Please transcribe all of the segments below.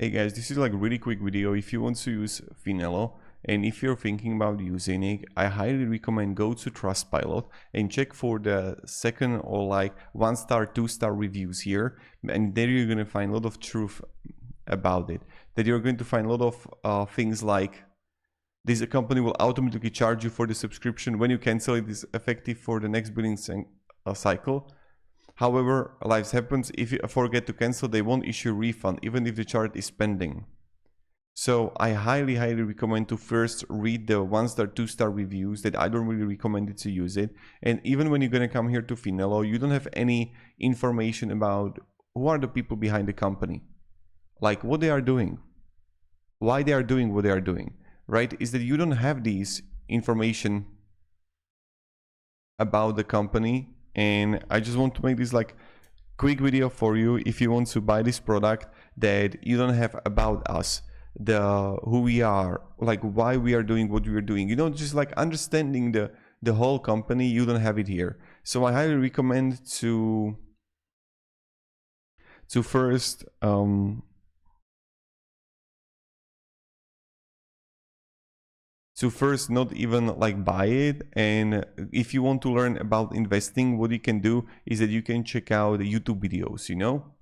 Hey guys, this is like a really quick video. If you want to use Finelo and if you're thinking about using it, I highly recommend go to Trustpilot and check for the second or like 1-star, 2-star reviews here. And there you're going to find a lot of truth about it. That you're going to find a lot of things like this company will automatically charge you for the subscription. When you cancel it, is effective for the next billing cycle. However, life happens. If you forget to cancel, they won't issue a refund, even if the chart is pending. So I highly recommend to first read the 1-star, 2-star reviews. That I don't really recommend it to use it. And even when you're gonna come here to Finelo, you don't have any information about who are the people behind the company, like what they are doing, why they are doing what they are doing, right? Is that you don't have these information about the company. And I just want to make this like quick video for you. If you want to buy this product, that you don't have about us, who we are, like why we are doing what we are doing, you know, just like understanding the whole company, you don't have it here. So I highly recommend to first not even like buy it. And if you want to learn about investing, what you can do is that you can check out the YouTube videos, you know,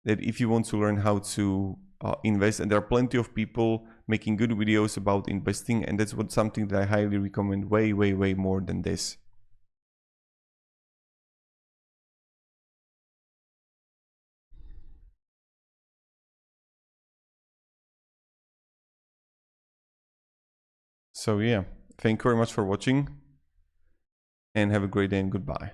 that if you want to learn how to invest, and there are plenty of people making good videos about investing, and that's something that I highly recommend way more than this. So yeah, thank you very much for watching and have a great day and goodbye.